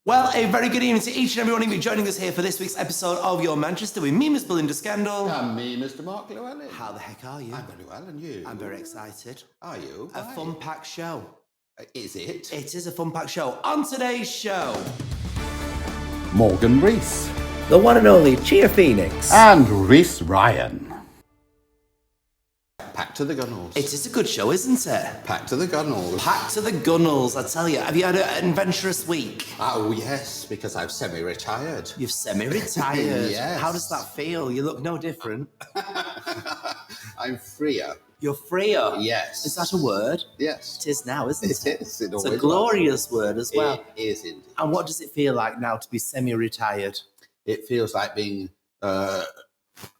Well, a very good evening to each and every one of you joining us here for this week's episode of Your Manchester with me, Miss Belinda Scandal. And me, Mr. Mark Llewellyn. How the heck are you? I'm very well, and you? I'm very excited. Are you? A fun-packed show. Is it? It is a fun-packed show. On today's show, Morgan Rees. the one and only Chia Phoenix. And Reece Ryan. Packed to the gunnels. It is a good show, isn't it? Packed to the gunnels. Packed to the gunnels, I tell you. Have you had an adventurous week? Oh, yes, because I've semi-retired. You've semi-retired. Yes. How does that feel? You look no different. I'm freer. You're freer. Yes. Is that a word? Yes. It is now, isn't it? It is. It It's always a glorious word as well. It is indeed. And what does it feel like now to be semi-retired? It feels like being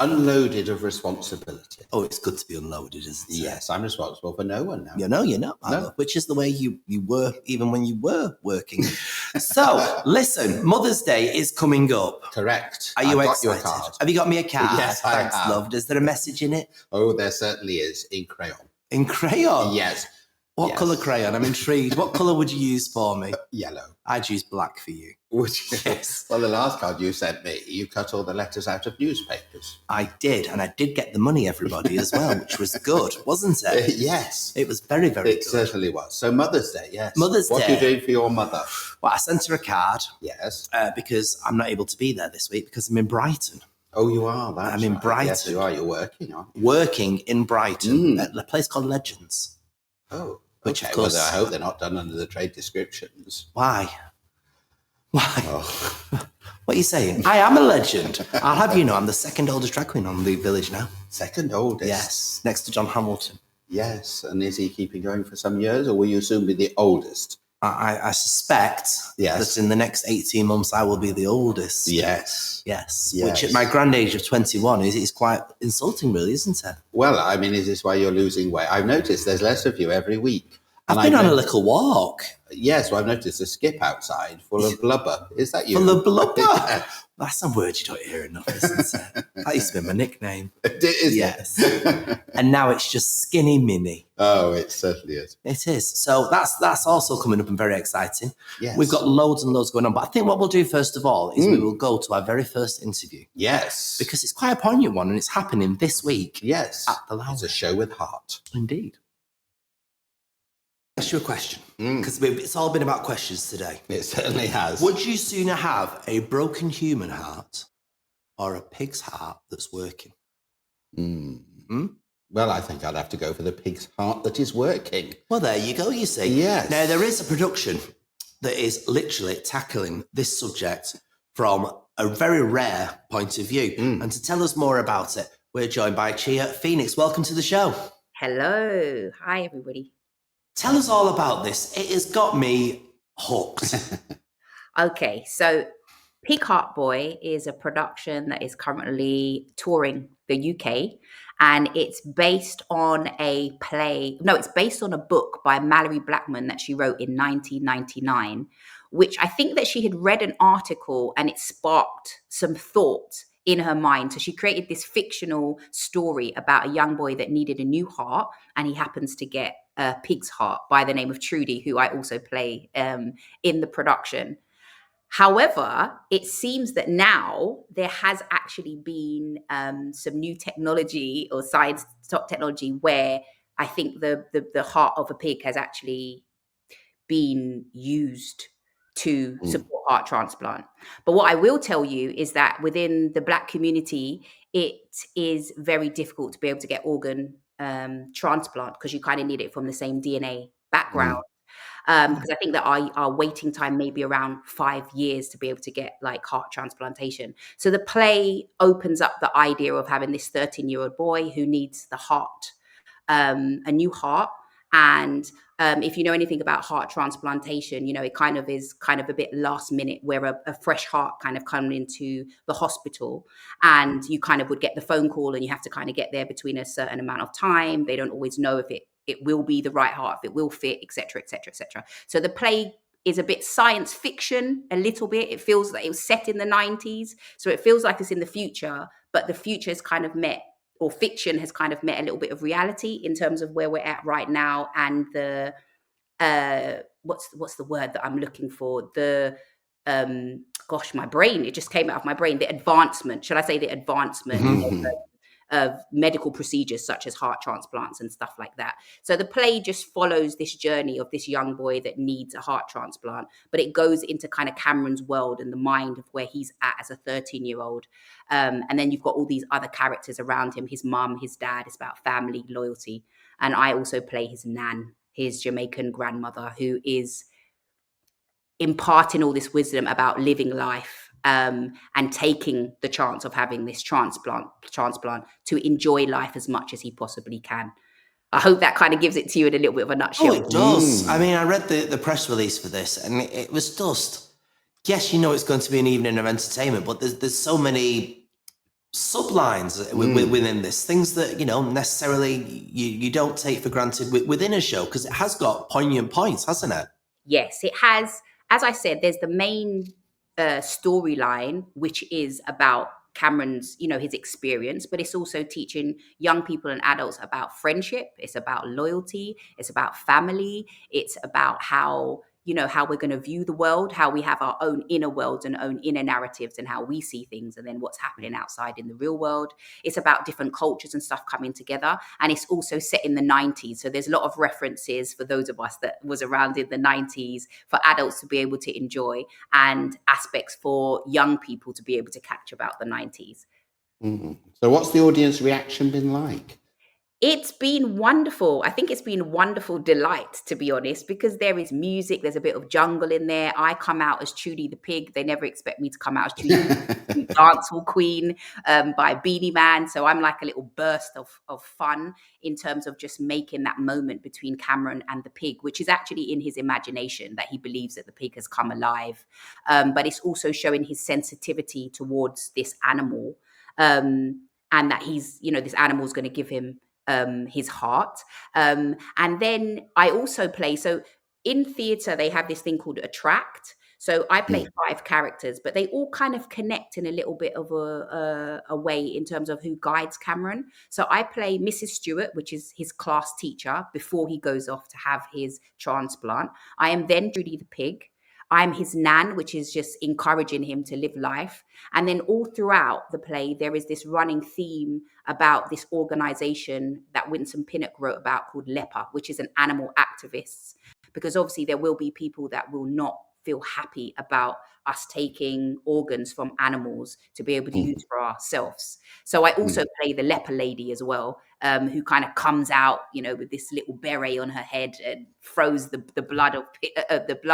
unloaded of responsibility. Oh, it's good to be unloaded, isn't it? Yes, I'm responsible for no one now. You're not, No. which is the way you were even when you were working. So, listen, Mother's Day is coming up. Correct. Are you I've excited? got you a card. Have you got me a card? Yes, I Thanks, have. love. Is there a message in it? Oh, there certainly is, in crayon. In crayon? Yes. What Yes. colour crayon? I'm intrigued. What colour would you use for me? Yellow. I'd use black for you. Would you? Yes. Well, the last card you sent me, you cut all the letters out of newspapers. I did, and I did get the money, everybody, as well, which was good, wasn't it? Yes. It was very, very It good. certainly was. So Mother's Day, yes. Mother's What Day. are you doing for your mother? Well, I sent her a card Yes. because I'm not able to be there this week because I'm in Brighton. Oh, you are. That's I'm in right. Brighton. Yes, you are. You're working, aren't you? Working in Brighton Mm. at a place called Legends. Oh. Which, okay. of course- Well, I hope they're not done under the trade descriptions. Why? Why? Oh. What are you saying? I am a legend. I'll have you know I'm the second oldest drag queen on the village now. Second oldest. Yes, next to John Hamilton. Yes. And is he keeping going for some years, or will you soon be the oldest? I suspect Yes. that in the next 18 months I will be the oldest. Yes. Yes. Yes. Which at my grand age of 21 is quite insulting, really, isn't it? Well, I mean, is this why you're losing weight? I've noticed there's less of you every week. I've been on a little walk. Yes, well, I've noticed a skip outside full of blubber. Is that you? Full of blubber. Yeah. That's a word you don't hear enough, isn't it? That used to be my nickname. Is Yes. it? And now it's just Skinny Mini. Oh, it certainly is. It is. So that's also coming up and very exciting. Yes. We've got loads and loads going on. But I think what we'll do first of all is we will go to our very first interview Yes. because it's quite a poignant one and it's happening this week Yes. at the It's Lounge. a show with heart. Indeed. Ask you a question Mm. because it's all been about questions today. It certainly has. Would you sooner have a broken human heart or a pig's heart that's working? Mm. Hmm? Well, I think I'd have to go for the pig's heart that is working. Well, there you go, you see. Yes. Now, there is a production that is literally tackling this subject from a very rare point of view. Mm. And to tell us more about it, we're joined by Chia Phoenix. Welcome to the show. Hello. Hi, everybody. Tell us all about this. It has got me hooked. Okay, so Pig Heart Boy is a production that is currently touring the UK, and it's based on a play. No, it's based on a book by Mallory Blackman that she wrote in 1999, which I think that she had read an article and it sparked some thought in her mind. So she created this fictional story about a young boy that needed a new heart, and he happens to get a pig's heart by the name of Trudy, who I also play in the production. However, it seems that now there has actually been some new technology or science technology where I think the heart of a pig has actually been used to support heart transplant. But what I will tell you is that within the Black community, it is very difficult to be able to get organ transplant because you kind of need it from the same DNA background. Because I think that our waiting time may be around 5 years to be able to get like heart transplantation. So the play opens up the idea of having this 13-year-old boy who needs the heart, a new heart. And if you know anything about heart transplantation, you know, it kind of is kind of a bit last minute where a fresh heart kind of come into the hospital and you kind of would get the phone call and you have to kind of get there between a certain amount of time. They don't always know if it will be the right heart, if it will fit, et cetera, et cetera, et cetera. So the play is a bit science fiction, a little bit. It feels like it was set in the 90s. So it feels like it's in the future, but the future has kind of met, or fiction has kind of met a little bit of reality in terms of where we're at right now. And the, what's the word that I'm looking for? The gosh, my brain, it just came out of my brain, the advancement, should I say the advancement of medical procedures such as heart transplants and stuff like that. So the play just follows this journey of this young boy that needs a heart transplant, but it goes into kind of Cameron's world and the mind of where he's at as a 13-year-old. And then you've got all these other characters around him, his mum, his dad. It's about family, loyalty. And I also play his nan, his Jamaican grandmother, who is imparting all this wisdom about living life, and taking the chance of having this transplant to enjoy life as much as he possibly can. I hope that kind of gives it to you in a little bit of a nutshell. Oh, it does. I mean, I read the press release for this, and it was just, yes, you know it's going to be an evening of entertainment, but there's so many sublines within this, things that, you know, necessarily you don't take for granted within a show, because it has got poignant points, hasn't it? Yes, it has. As I said, there's the main storyline, which is about Cameron's, you know, his experience, but it's also teaching young people and adults about friendship. It's about loyalty. It's about family. It's about how, you know, how we're going to view the world, how we have our own inner worlds and own inner narratives and how we see things, and then what's happening outside in the real world. It's about different cultures and stuff coming together. And it's also set in the 90s. So there's a lot of references for those of us that was around in the 90s for adults to be able to enjoy, and aspects for young people to be able to catch about the 90s. So what's the audience reaction been like? It's been wonderful. I think it's been a wonderful delight, to be honest, because there is music. There's a bit of jungle in there. I come out as Trudy the Pig. They never expect me to come out as Trudy the Dancehall Queen by Beanie Man. So I'm like a little burst of fun in terms of just making that moment between Cameron and the pig, which is actually in his imagination, that he believes that the pig has come alive. But it's also showing his sensitivity towards this animal, and that he's, you know, this animal is going to give him his heart. And then I also play, so in theatre, they have this thing called Attract. So I play 5 characters, but they all kind of connect in a little bit of a way in terms of who guides Cameron. So I play Mrs. Stewart, which is his class teacher before he goes off to have his transplant. I am then Judy the Pig. I'm his nan, which is just encouraging him to live life. And then all throughout the play, there is this running theme about this organization that Winston Pinnock wrote about called LEPA, which is an animal activist. Because obviously there will be people that will not feel happy about us taking organs from animals to be able to use for ourselves. So I also play the leper lady as well, who kind of comes out, you know, with this little beret on her head and throws the blood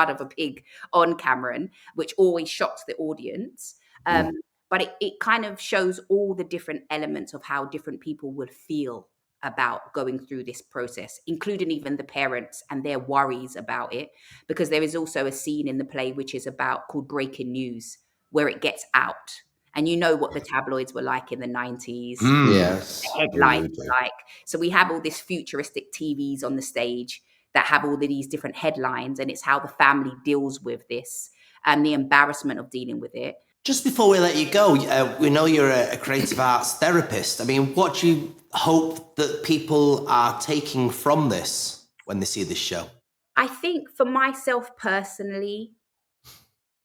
of a pig on Cameron, which always shocks the audience. But it kind of shows all the different elements of how different people would feel about going through this process, including even the parents and their worries about it, because there is also a scene in the play which is about called Breaking News, where it gets out. And you know what the tabloids were like in the 90s. Yes. The headlines were like. So we have all these futuristic TVs on the stage that have all of these different headlines, and it's how the family deals with this and the embarrassment of dealing with it. Just before we let you go, we know you're a creative arts therapist. I mean, what do you hope that people are taking from this when they see this show? I think for myself personally,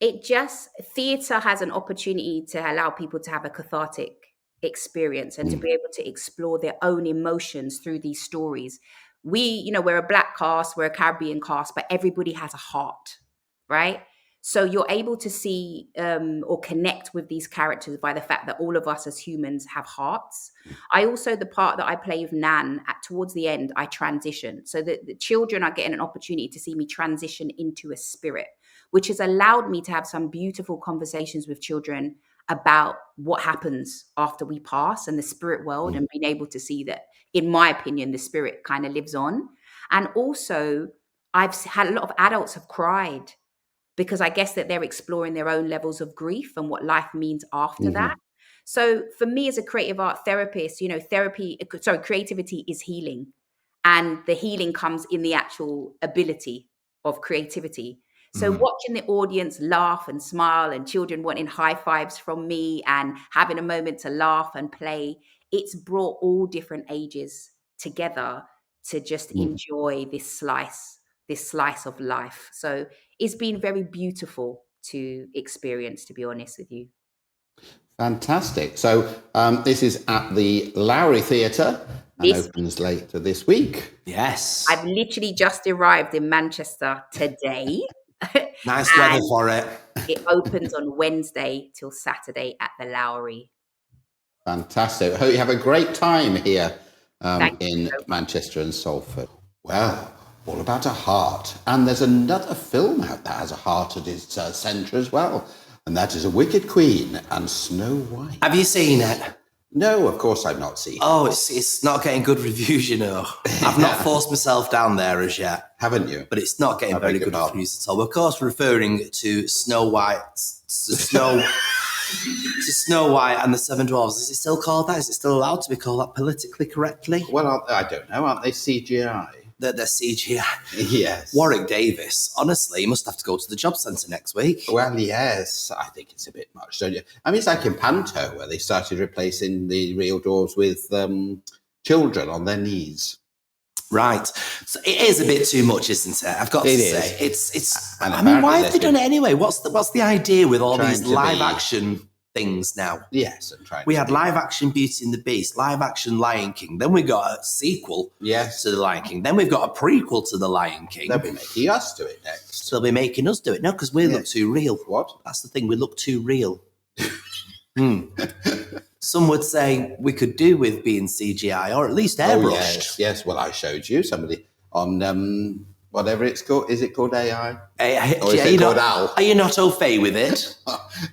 theatre has an opportunity to allow people to have a cathartic experience and to be able to explore their own emotions through these stories. We're a Black cast, we're a Caribbean cast, but everybody has a heart, right? So you're able to see or connect with these characters by the fact that all of us as humans have hearts. I also, the part that I play with Nan, towards the end, I transition. So that the children are getting an opportunity to see me transition into a spirit, which has allowed me to have some beautiful conversations with children about what happens after we pass and the spirit world, and being able to see that, in my opinion, the spirit kind of lives on. And also, I've had a lot of adults have cried, because I guess that they're exploring their own levels of grief and what life means after that. So for me as a creative art therapist, creativity is healing. And the healing comes in the actual ability of creativity. So watching the audience laugh and smile, and children wanting high fives from me and having a moment to laugh and play, it's brought all different ages together to just enjoy this slice of life. So it's been very beautiful to experience, to be honest with you. Fantastic. So this is at the Lowry Theatre and opens later this week. Yes. I've literally just arrived in Manchester today. Nice weather for it. It opens on Wednesday till Saturday at the Lowry. Fantastic. I hope you have a great time here in so Manchester and Salford. Well, all about a heart. And there's another film out that has a heart at its centre as well. And that is A Wicked Queen and Snow White. Have you seen it? No, of course I've not seen it. Oh, it's not getting good reviews, you know. I've not forced myself down there as yet. Haven't you? But it's not getting very good reviews at all. We're, of course, referring to Snow White, to Snow White and the Seven Dwarfs. Is it still called that? Is it still allowed to be called that politically correctly? Well, I don't know. Aren't they CGI? They're CGI. Yes. Warwick Davis, honestly, he must have to go to the job centre next week. Well, yes, I think it's a bit much, don't you? I mean, it's like in Panto, where they started replacing the real dwarves with children on their knees. Right. So it is a bit too much, isn't it? I've got to say. It's. And I mean, why have they done it anyway? What's the idea with all these live action things now? Yes, we had live action Beauty and the Beast, live action Lion King. Then we got a sequel to the Lion King. Then we've got a prequel to the Lion King. They'll be making us do it next. They'll be making us do it. No, because we look too real. What? That's the thing. We look too real. Some would say we could do with being CGI or at least airbrushed. Yes. Well, I showed you somebody on whatever it's called. Is it called AI? Or is it called AL? Are you not au fait with it?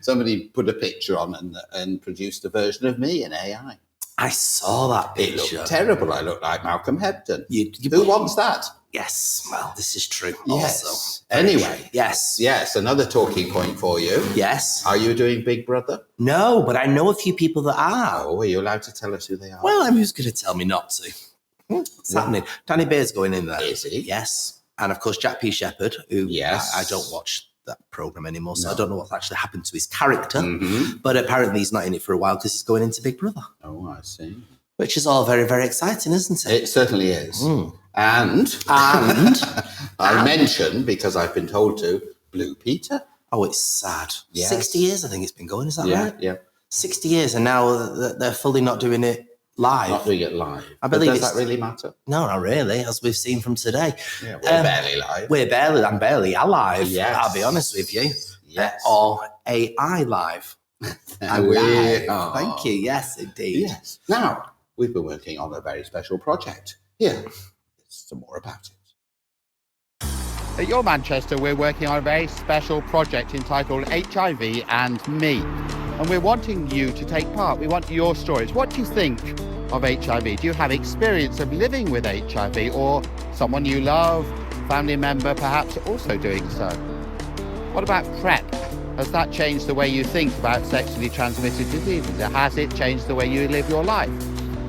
Somebody put a picture on and produced a version of me in AI. I saw that picture. It looked terrible. I looked like Malcolm Hebden. Who wants that? Yes. Well, this is true. Yes. Also. Anyway. Yes. Another talking point for you. Yes. Are you doing Big Brother? No, but I know a few people that are. Oh, are you allowed to tell us who they are? Well, I'm just going to tell me not to. What's happening? Danny Beard's going in there. Is he? Yes. And of course, Jack P. Shepherd, who I don't watch that programme anymore, so I don't know what's actually happened to his character. But apparently he's not in it for a while because he's going into Big Brother. Oh, I see. Which is all very, very exciting, isn't it? It certainly is. And I mentioned, because I've been told to, Blue Peter. Oh, it's sad. Yes. 60 years, I think it's been going. Is that right? Yeah. 60 years, and now they're fully not doing it live. Not doing it live. I believe does that really matter? No, not really, as we've seen from today. Yeah, we're barely live. I'm barely alive, yes. I'll be honest with you. Yes. Or AI live. Thank you. Yes, indeed. Yes. Now, we've been working on a very special project. Here, some more about it. At Your Manchester, we're working on a very special project entitled HIV and Me. And we're wanting you to take part. We want your stories. What do you think of HIV? Do you have experience of living with HIV, or someone you love, family member perhaps also doing so? What about PrEP? Has that changed the way you think about sexually transmitted diseases? Has it changed the way you live your life?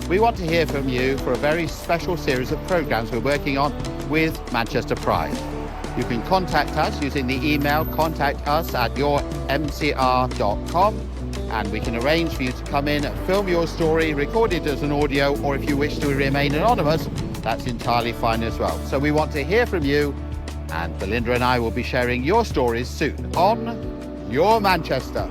We want to hear from you for a very special series of programmes we're working on with Manchester Pride. You can contact us using the email contactus@yourmcr.com, and we can arrange for you to come in, film your story, record it as an audio, or if you wish to remain anonymous, that's entirely fine as well. So we want to hear from you, and Belinda and I will be sharing your stories soon on Your Manchester.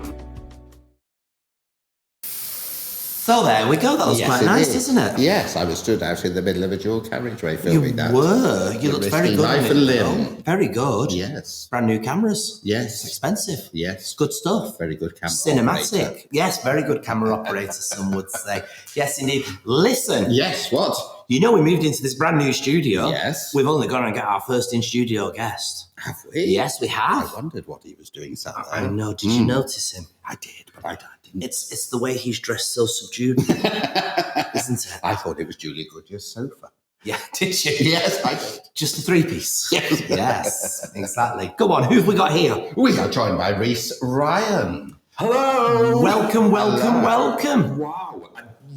So there we go. That was quite nice, isn't it? Yes, I was stood out in the middle of a dual carriageway filming that. You were. You looked very good. Life and limb. Very good. Yes. Brand new cameras. Yes. Expensive. Yes. Good stuff. Very good camera Cinematic. operator. Yes, very good camera operator, some would say. Yes, indeed. Listen. Yes, what? You know we moved into this brand new studio. Yes. We've only gone and got our first in-studio guest. Have we? Yes, we have. I wondered what he was doing sat there. I know. Did you notice him? I did, but I didn't. It's the way he's dressed so subdued, isn't it? I thought it was Julie Goodyear's sofa. Yeah, did you? Yes, I did. Just a three-piece. Yes. Yes, exactly. Go on, who have we got here? We are joined by Reece Ryan. Hello. Welcome. Wow.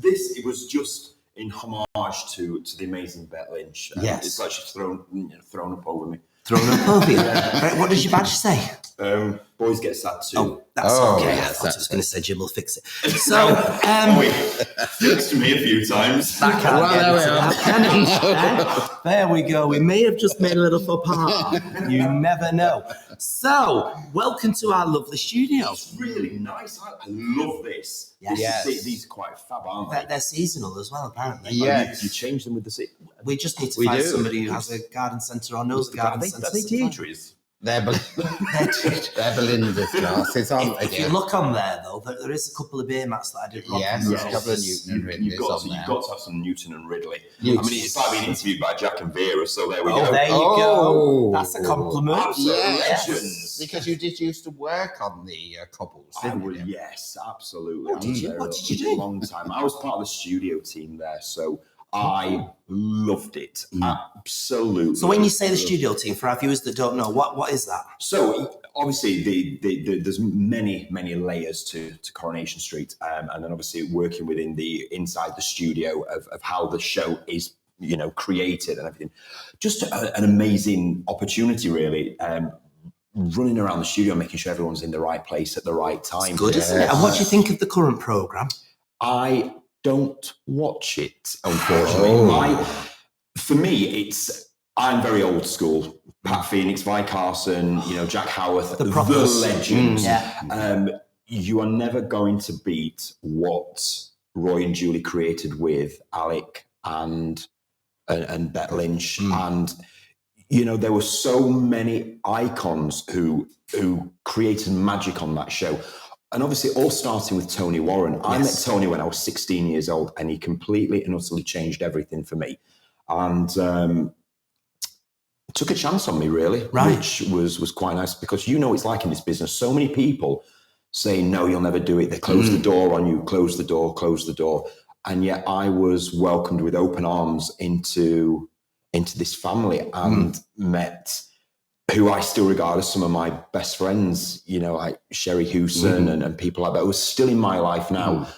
It was just in homage to the amazing Bette Lynch. Yes. It's like she's thrown up over me. Thrown up over you. Right, what does your badge say? Boys get sad too. Oh, that's okay. yes, I thought I was that's going to say Jim will fix it. So, Fixed me a few times. that can't Well, get there we into are. that, can it? There we go. We may have just made a little faux pas. You never know. So, welcome to our lovely studio. It's really nice. I love this. Yes. These are quite fab, aren't they? They're seasonal as well, apparently. Yes. You change them with the season. We just need to We find do. somebody who has a garden centre or knows the garden centre. Are they Deirdre's? They're Belinda's glasses, aren't they? If you look on there, though, there is a couple of beer mats that I did wrong. Yes, from a couple of Newton and Ridley's You've got on there. to have some Newton and Ridley. Yes. I mean, it's like being interviewed by Jack and Vera, so there we Oh, go. there you Oh. go. That's a compliment. Absolute Yes, legends. because you did used to work on the cobbles, didn't you? Yes, absolutely. What did you- I was what there did you a do? long time. I was part of the studio team there, so I loved it. Absolutely. So when you say the studio team, for our viewers that don't know, what is that? So obviously, there's many layers to Coronation Street, and then obviously working within inside the studio of how the show is, created and everything. Just an amazing opportunity, really. Running around the studio, making sure everyone's in the right place at the right time. Good, isn't it? And what do you think of the current programme? I don't watch it, unfortunately. For me, I'm very old school. Pat Phoenix, Vi Carson, Jack Howarth, the propers. legends. Yeah. You are never going to beat what Roy and Julie created with Alec and Bette Lynch. And there were so many icons who created magic on that show. And obviously, all starting with Tony Warren. Yes. I met Tony when I was 16 years old, and he completely and utterly changed everything for me. And took a chance on me, really, which was quite nice, because it's like in this business. So many people say, no, you'll never do it. They close the door on you, close the door. And yet I was welcomed with open arms into this family and met who I still regard as some of my best friends, like Sherry Hewson and people like that, who are still in my life now.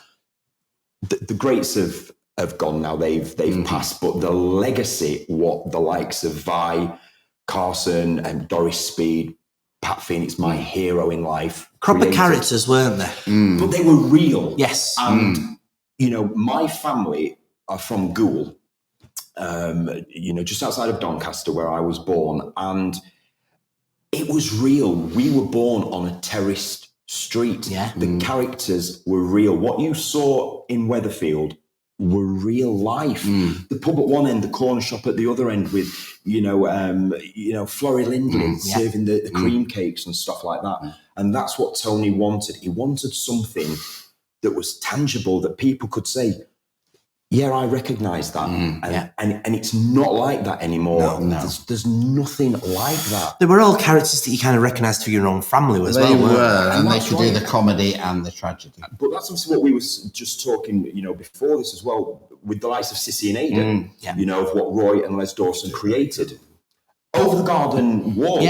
The greats have gone now, they've passed, but the legacy, what the likes of Vi Carson and Doris Speed, Pat Phoenix, my hero in life. Proper characters, weren't they? But they were real. Yes. And, my family are from Goole, just outside of Doncaster, where I was born. And it was real. We were born on a terraced street. Yeah. The characters were real. What you saw in Weatherfield were real life. The pub at one end, the corner shop at the other end, with Florrie Lindley serving the cream cakes and stuff like that. And that's what Tony wanted. He wanted something that was tangible, that people could say, yeah, I recognise that. And it's not like that anymore. No. There's nothing like that. They were all characters that you kind of recognised through your own family as They well, weren't were, they? and they could do the comedy and the tragedy. But that's obviously what we were just talking, before this as well, with the likes of Sissy and Aidan, of what Roy and Les Dawson created. Over the Garden Wall,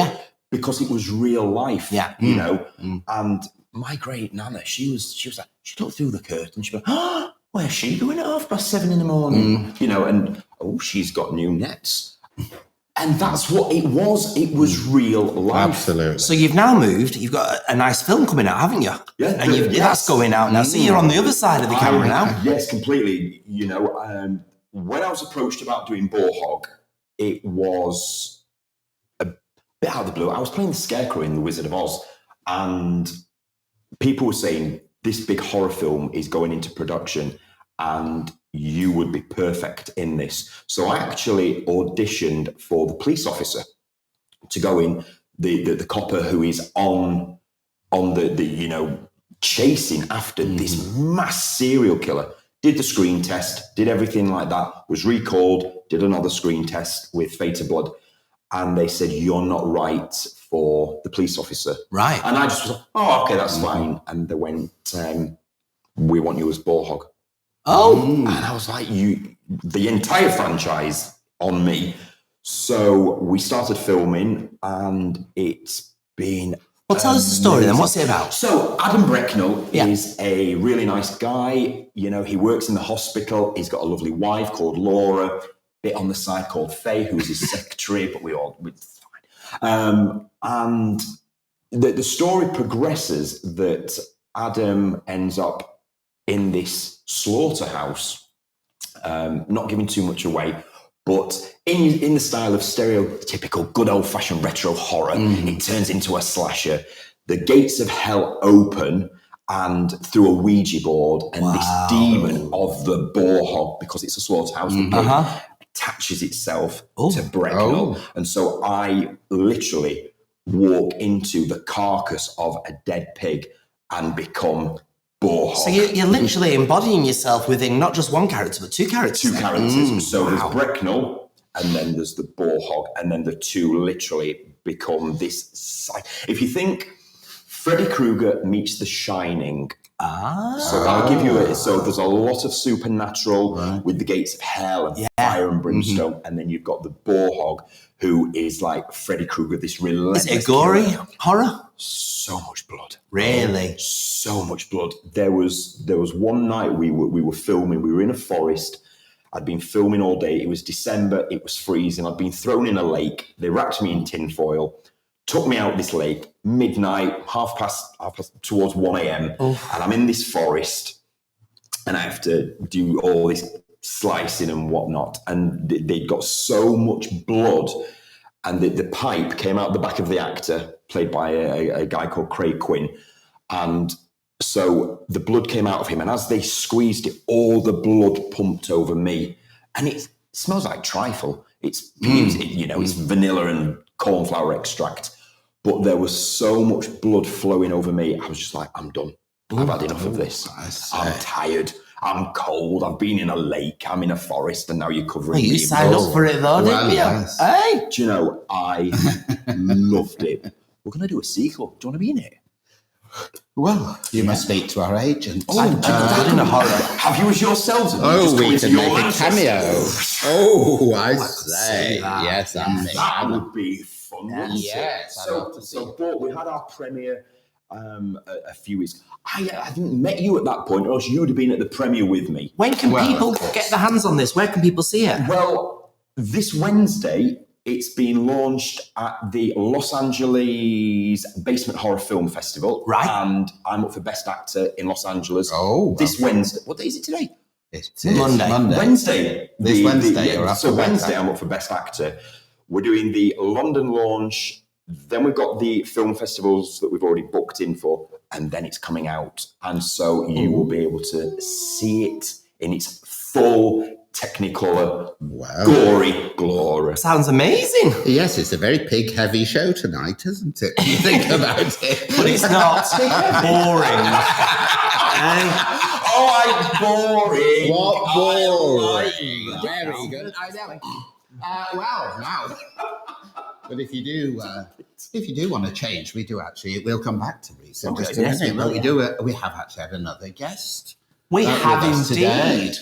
because it was real life, And my great nana, she was like, she looked through the curtain, she'd be like, where's she going at 7:30 in the morning? And she's got new nets. And that's what it was. It was real life. Absolutely. So you've now moved. You've got a nice film coming out, haven't you? Yeah. And that's going out now. So you're on the other side of the camera now. Yes, completely. When I was approached about doing Borhog, it was a bit out of the blue. I was playing the Scarecrow in The Wizard of Oz, and people were saying, this big horror film is going into production and you would be perfect in this. So I actually auditioned for the police officer to go in, the copper who is on the chasing after this mass serial killer. Did the screen test, did everything like that, was recalled, did another screen test with Fated Blood. And they said, you're not right for the police officer. Right. And I just was like, oh, okay, that's fine. And they went, we want you as Borhog. Oh. And I was like, the entire franchise on me. So we started filming, and it's been... Well, tell us the story then. What's it about? So Adam Brecknell is a really nice guy. He works in the hospital. He's got a lovely wife called Laura, bit on the side called Faye, who's his secretary, but we're fine. And the story progresses that Adam ends up in this slaughterhouse, not giving too much away, But in the style of stereotypical good old-fashioned retro horror, it turns into a slasher. The gates of hell open, and through a Ouija board, and this demon of the boar hog, because it's a slaughterhouse, the pig, attaches itself to Bracknell. And so I literally walk into the carcass of a dead pig and become boar hog. So you're literally embodying yourself within not just one character, but two characters. Two characters. So there's Bracknell, and then there's the boar hog, and then the two literally become this. If you think Freddy Krueger meets The Shining. So I'll give you so there's a lot of supernatural with the gates of hell and fire and brimstone, and then you've got the boar hog, who is like Freddy Krueger, this relentless. Is it a gory horror? So much blood. Really? So much blood. There was one night we were filming. We were in a forest. I'd been filming all day. It was December. It was freezing. I'd been thrown in a lake. They wrapped me in tinfoil, took me out this lake, midnight, half past towards 1 a.m. And I'm in this forest, and I have to do all this slicing and whatnot. And they'd got so much blood, and the pipe came out the back of the actor, played by a guy called Craig Quinn. And so the blood came out of him, and as they squeezed it, all the blood pumped over me. And it smells like trifle. It's it's vanilla and cornflower extract, but there was so much blood flowing over me. I was just like, I'm done. I've had enough of this. I'm tired. I'm cold. I've been in a lake. I'm in a forest, and now you're covering me. You signed up for it though, didn't you? Yes. Hey, Do you know, I loved it. We're going to do a sequel. Do you want to be in it? Well, you must speak to our agent. in a horror. Have you as yourselves? We can make a cameo. I say. Yes, that would be fun. Yes. So we had our premiere a few weeks. I hadn't met you at that point, or else you would have been at the premiere with me. When can people get their hands on this? Where can people see it? Well, this Wednesday, it's been launched at the Los Angeles Basement Horror Film Festival. Right. And I'm up for Best Actor in Los Angeles. This well. Wednesday. What day is it today? It's Monday. Wednesday. This Wednesday. So Wednesday, I'm up for Best Actor. We're doing the London launch. Then we've got the film festivals that we've already booked in for, and then it's coming out. And so you will be able to see it in its full Technicolor, gory glory. Sounds amazing. Yes, it's a very pig-heavy show tonight, isn't it? You think about it. But it's not boring. I'm boring. What boring? Very good. I know. Wow. But if you do want to change, we do actually. We'll come back to Reece in just a minute. But we have actually had another guest. We have with us today. indeed.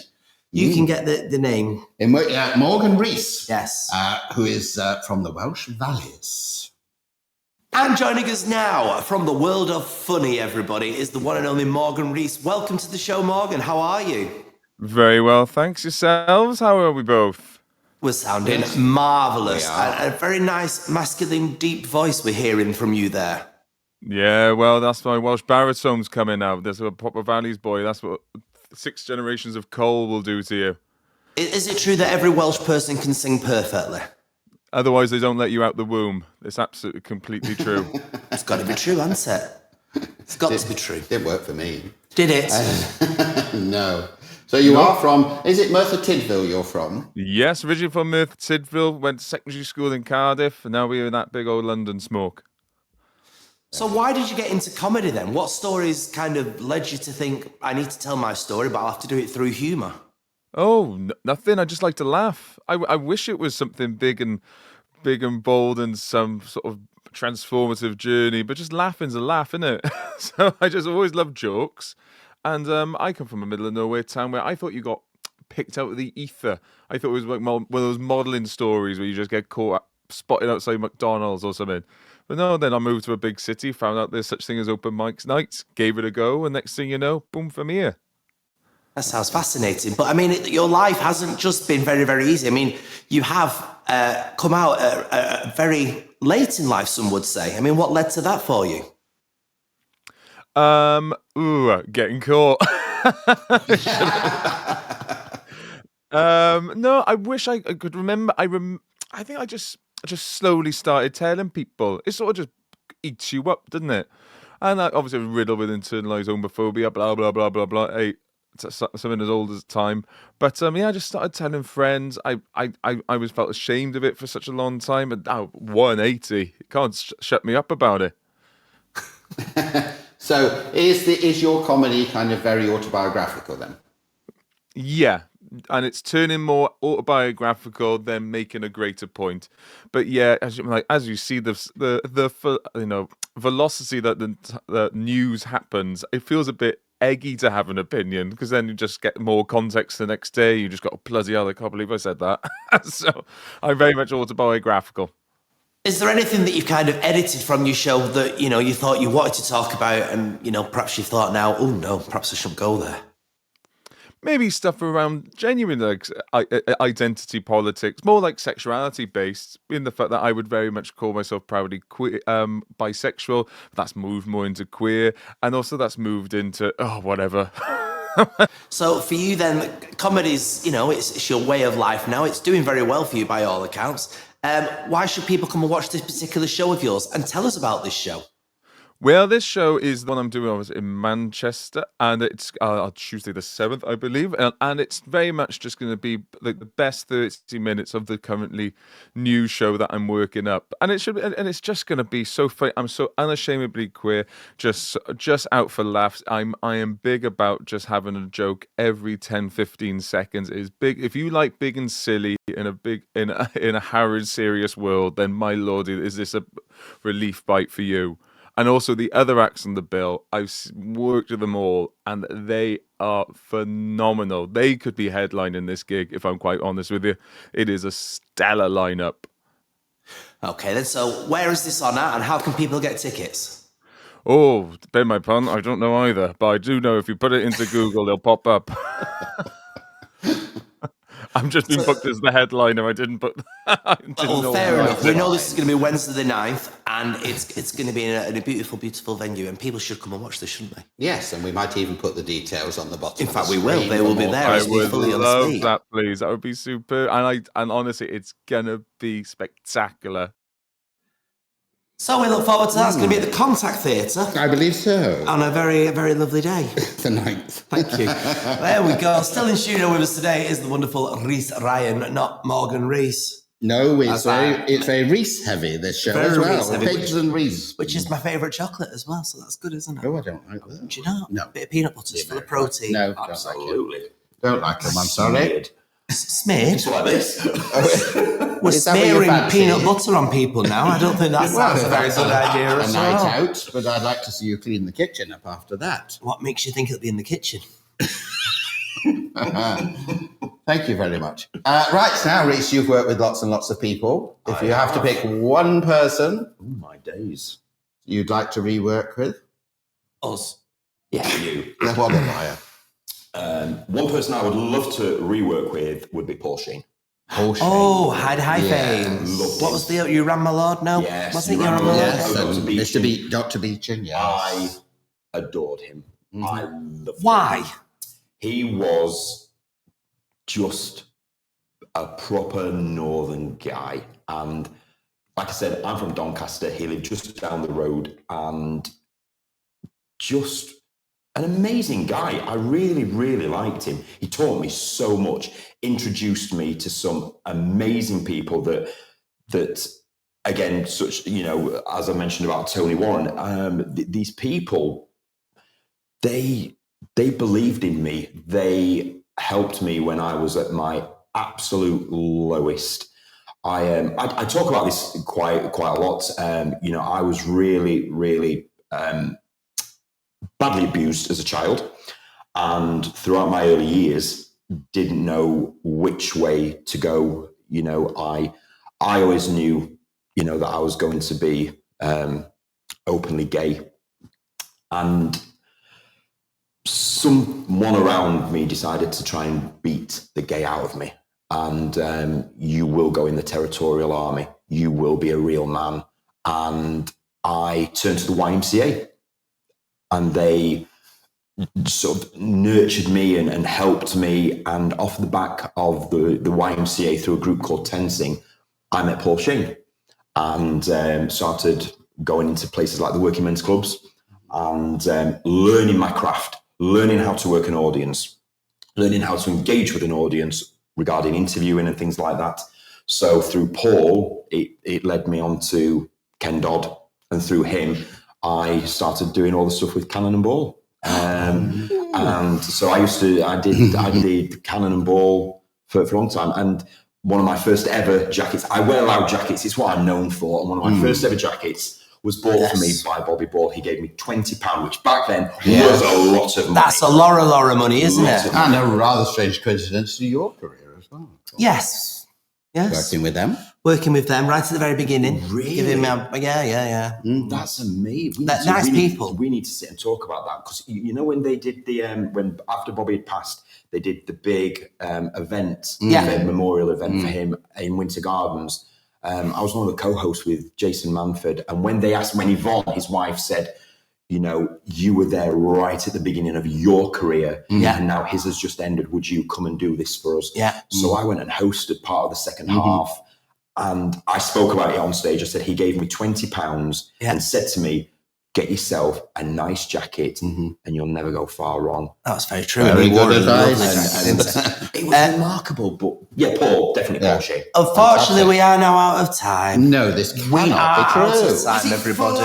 You can get the name. Morgan Rees. Yes. Who is from the Welsh Valleys. And joining us now from the world of funny, everybody, is the one and only Morgan Rees. Welcome to the show, Morgan. How are you? Very well, thanks. Yourselves? How are we both? We're sounding marvellous. And a very nice, masculine, deep voice we're hearing from you there. Yeah, well, that's my Welsh baritone's coming out. There's a proper Valleys boy. That's what 6 generations of coal will do to you. Is it true that every Welsh person can sing perfectly? Otherwise, they don't let you out the womb. It's absolutely completely true. It's got to be true, hasn't it? It's got to be true. Didn't work for me. Did it? No. So you are from, is it Merthyr Tydfil you're from? Yes, originally from Merthyr Tydfil, went to secondary school in Cardiff, and now we're in that big old London smoke. So why did you get into comedy then? What stories kind of led you to think, I need to tell my story, but I'll have to do it through humour? Oh, nothing. I just like to laugh. I wish it was something big and bold and some sort of transformative journey, but just laughing's a laugh, isn't it? So I just always loved jokes. And I come from a middle of nowhere town where I thought you got picked out of the ether. I thought it was like one of those modelling stories where you just get caught spotted outside McDonald's or something. But no, then I moved to a big city, found out there's such thing as open mics nights, gave it a go, and next thing you know, boom, from here. That sounds fascinating. But I mean, your life hasn't just been very, very easy. I mean, you have come out very late in life, some would say. I mean, what led to that for you? Getting caught. No, I wish I could remember. I think I just slowly started telling people. It sort of just eats you up, doesn't it? And I obviously was riddled with internalized homophobia, blah blah blah blah blah. Hey, something as old as time. But yeah, I just started telling friends. I was felt ashamed of it for such a long time, and now 180 can't shut me up about it. So is your comedy kind of very autobiographical then? Yeah, and it's turning more autobiographical than making a greater point. But yeah, as you see the velocity that the news happens, it feels a bit eggy to have an opinion, because then you just get more context the next day. You just got, oh, bloody hell, I can't believe I said that. So I'm very much autobiographical. Is there anything that you've kind of edited from your show that, you thought you wanted to talk about and, perhaps you thought now, oh no, perhaps I shouldn't go there? Maybe stuff around genuine identity politics, more like sexuality based, in the fact that I would very much call myself proudly queer, bisexual. That's moved more into queer, and also that's moved into whatever. So for you then, comedy's, it's your way of life now. It's doing very well for you by all accounts. Why should people come and watch this particular show of yours? And tell us about this show. Well, this show is the one I'm doing. I was in Manchester, and it's on Tuesday the 7th, I believe, and it's very much just going to be like the best 30 minutes of the currently new show that I'm working up, and it's just going to be so funny. I'm so unashamedly queer, just out for laughs. I am big about just having a joke every 10-15 seconds. It is big. If you like big and silly in a harrowed serious world, then my lordy, is this a relief bite for you? And also the other acts on the bill, I've worked with them all, and they are phenomenal. They could be headlining this gig, if I'm quite honest with you. It is a stellar lineup. Okay, then, so where is this on at, and how can people get tickets? Oh, beg my pardon, I don't know either, but I do know if you put it into Google, they'll pop up. I'm just been booked as the headliner. I didn't put. Fair enough. We know this is going to be Wednesday the 9th, and it's going to be in a beautiful, beautiful venue, and people should come and watch this, shouldn't they? Yes, and we might even put the details on the bottom. In fact, we will. They will be there. I would love that, please. That would be super. And honestly, it's gonna be spectacular. So we look forward to that. It's going to be at the Contact Theatre. I believe so. On a very, very lovely day. The 9th. Thank you. There we go. Still in studio with us today is the wonderful Reece Ryan, not Morgan Rees. No, it's very Reese heavy, this show, as well. Pigs and Reese. Which is my favourite chocolate as well, so that's good, isn't it? Oh, I don't like that. Do you know? No. A bit of peanut butter for the protein. No, absolutely. Don't like them, I'm sorry. Smeared? It's like this. We're smearing peanut butter on people now. I don't think that's a very good idea a night out, but I'd like to see you clean the kitchen up after that. What makes you think it'll be in the kitchen? Thank you very much. Right, now, Reece, you've worked with lots and lots of people. If you have to pick one person... Oh, my days. ...you'd like to rework with? Us. Yeah, you. What a liar. One person I would love to rework with would be Paul Sheen. Oh, High Fame. What was you ran my lord? No, yes, wasn't it you ran my lord? Yes, Dr. Beeching, yes. I adored him. Mm-hmm. I loved him. Why? He was just a proper northern guy. And like I said, I'm from Doncaster. He lived just down the road, and just an amazing guy. I really, really liked him. He taught me so much, introduced me to some amazing people that again, such, as I mentioned about Tony Warren, these people, they believed in me. They helped me when I was at my absolute lowest. I talk about this quite a lot. I was really, really badly abused as a child, and throughout my early years, didn't know which way to go. I always knew, that I was going to be openly gay, and someone around me decided to try and beat the gay out of me. And you will go in the territorial army. You will be a real man. And I turned to the YMCA, and they sort of nurtured me and helped me. And off the back of the YMCA through a group called Tensing, I met Paul Sheen and started going into places like the working men's clubs and learning my craft, learning how to work an audience, learning how to engage with an audience regarding interviewing and things like that. So through Paul, it led me on to Ken Dodd, and through him, I started doing all the stuff with Cannon and Ball. And so I did Cannon and Ball for a long time. And one of my first ever jackets, I wear loud jackets, it's what I'm known for. And one of my first ever jackets was bought for me by Bobby Ball. He gave me £20, which back then was a lot of money. That's a lot of money, isn't it? And a rather strange coincidence to your career as well. Yes. Working with them right at the very beginning. Really? Giving me That's amazing. People. We need to sit and talk about that, because you know when they did the when after Bobby had passed, they did the big event, the memorial event for him in Winter Gardens. I was one of the co-hosts with Jason Manford, and when Yvonne, his wife, said, you know, you were there right at the beginning of your career, and now his has just ended. Would you come and do this for us? Yeah. So I went and hosted part of the second half, and I spoke about it on stage. I said, he gave me £20 and said to me, get yourself a nice jacket and you'll never go far wrong. That's very true. Very good advice. And it was remarkable. But yeah, Paul, definitely Paul Shea. Unfortunately, we are now out of time. No, this We are cannot be out true. of time, everybody.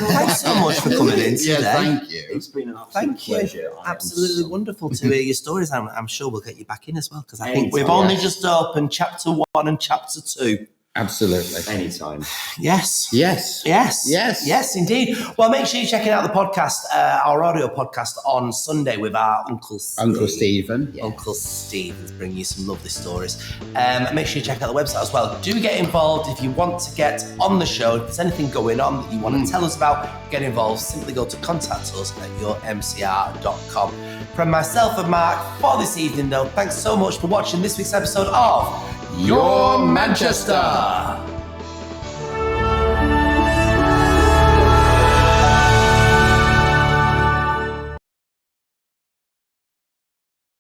Thanks so much for coming in today. Thank you. It's been an absolute Thank you. pleasure. Absolutely wonderful to hear your stories. I'm sure we'll get you back in as well, because I think Anytime. we've only just opened chapter 1 and chapter 2. Absolutely. Anytime. Yes. Yes. Yes. Yes. Yes, indeed. Well, make sure you're checking out the podcast, our audio podcast on Sunday with our Uncle Steve. Uncle Stephen. Yes. Uncle Steve is bringing you some lovely stories. Make sure you check out the website as well. Do get involved if you want to get on the show. If there's anything going on that you want to tell us about, get involved. Simply go to contact us at yourmcr.com. From myself and Mark for this evening, though, thanks so much for watching this week's episode of Your Manchester.